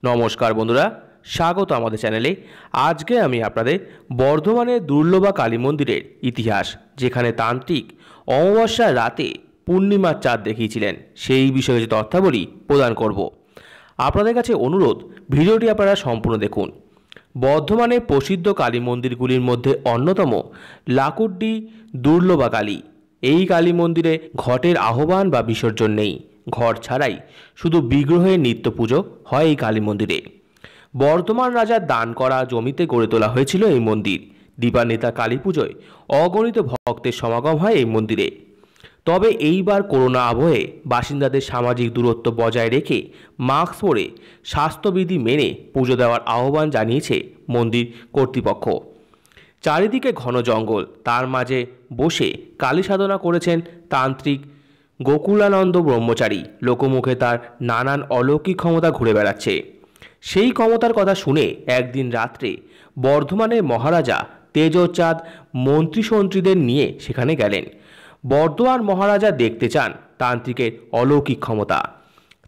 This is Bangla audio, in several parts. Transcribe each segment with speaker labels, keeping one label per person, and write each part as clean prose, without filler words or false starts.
Speaker 1: নমস্কার বন্ধুরা, স্বাগত আমাদের চ্যানেলে। আজকে আমি আপনাদের বর্ধমানের দুর্লভা কালী মন্দিরের ইতিহাস, যেখানে তান্ত্রিক অমাবস্যার রাতে পূর্ণিমার চাঁদ দেখিয়েছিলেন, সেই বিষয়ে কিছু তথ্যাবলী প্রদান করব। আপনাদের কাছে অনুরোধ, ভিডিওটি আপনারা সম্পূর্ণ দেখুন। বর্ধমানের প্রসিদ্ধ কালী মন্দিরগুলির মধ্যে অন্যতম লাকুড্ডি দুর্লভা কালী। এই কালী মন্দিরে ঘটের আহ্বান বা বিসর্জন নেই। ঘট ছাড়াই শুধু বিগ্রহের নিত্য পুজো হয় এই কালী মন্দিরে। বর্ধমান রাজার দান করা জমিতে গড়ে তোলা হয়েছিল এই মন্দির। দীপান্বিতা কালী পুজোয় অগণিত ভক্তের সমাগম হয় এই মন্দিরে। তবে এইবার করোনা আবহে বাসিন্দাদের সামাজিক দূরত্ব বজায় রেখে মাস্ক পরে স্বাস্থ্যবিধি মেনে পুজো দেওয়ার আহ্বান জানিয়েছে মন্দির কর্তৃপক্ষ। চারিদিকে ঘন জঙ্গল, তার মাঝে বসে কালী সাধনা করেছেন তান্ত্রিক গোকুলানন্দ ব্রহ্মচারী। লোকমুখে তার নানান অলৌকিক ক্ষমতা ঘুরে বেড়াচ্ছে। সেই ক্ষমতার কথা শুনে একদিন রাত্রে বর্ধমানের মহারাজা তেজচাঁদ মন্ত্রী-সন্ত্রীদের নিয়ে সেখানে গেলেন। বর্ধমান মহারাজা দেখতে চান তান্ত্রিকের অলৌকিক ক্ষমতা।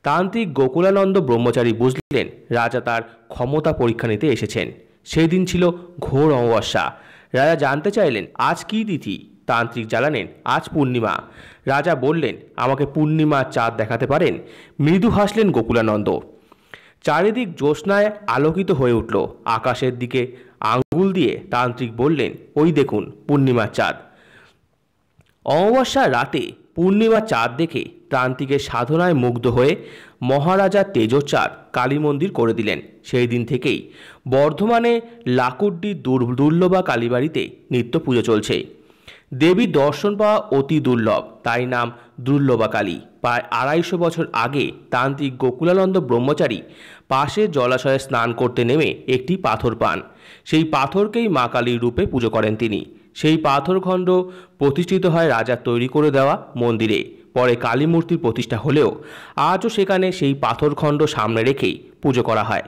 Speaker 1: তান্ত্রিক গোকুলানন্দ ব্রহ্মচারী বুঝলেন রাজা তার ক্ষমতা পরীক্ষা নিতে এসেছেন। সেই দিন ছিল ঘোর অমাবস্যা। রাজা জানতে চাইলেন আজ কী তিথি। তান্ত্রিক জানালেন আজ পূর্ণিমা। রাজা বললেন আমাকে পূর্ণিমার চাঁদ দেখাতে পারেন? মৃদু হাসলেন গোকুলানন্দ। চারিদিক জ্যোৎস্নায় আলোকিত হয়ে উঠল। আকাশের দিকে আঙ্গুল দিয়ে তান্ত্রিক বললেন ওই দেখুন পূর্ণিমার চাঁদ। অমাবস্যার রাতে পূর্ণিমার চাঁদ দেখে তান্ত্রিকের সাধনায় মুগ্ধ হয়ে মহারাজা তেজচাঁদ কালী মন্দির করে দিলেন। সেই দিন থেকেই বর্ধমানে লাকুড্ডি দুর্লভা কালীবাড়িতে নিত্য পুজো চলছে। দেবীর দর্শন পাওয়া অতি দুর্লভ, তাই নাম দুর্লভা কালী। প্রায় 250 বছর আগে তান্ত্রিক গোকুলানন্দ ব্রহ্মচারী পাশের জলাশয়ে স্নান করতে নেমে একটি পাথর পান। সেই পাথরকেই মা কালীর রূপে পুজো করেন তিনি। সেই পাথরখণ্ড প্রতিষ্ঠিত হয় রাজার তৈরি করে দেওয়া মন্দিরে। পরে কালী মূর্তির প্রতিষ্ঠা হলেও আজও সেখানে সেই পাথরখণ্ড সামনে রেখেই পুজো করা হয়।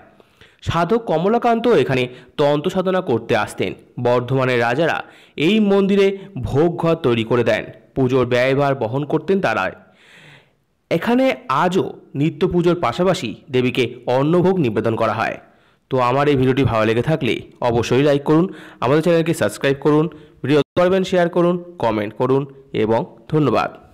Speaker 1: সাধক কমলাকান্ত এখানে তন্ত্র সাধনা করতে আসতেন। বর্ধমানের রাজারা এই মন্দিরে ভোগ ঘর তৈরি করে দেন। পুজোর ব্যয়ভার বহন করতেন তারা। এখানে আজও নিত্য পুজোর পাশাপাশি দেবীকে অন্নভোগ নিবেদন করা হয়। তো আমার এই ভিডিওটি ভালো লেগে থাকলে অবশ্যই লাইক করুন, আমাদের চ্যানেলকে সাবস্ক্রাইব করুন, ভিডিও করবেন, শেয়ার করুন, কমেন্ট করুন এবং ধন্যবাদ।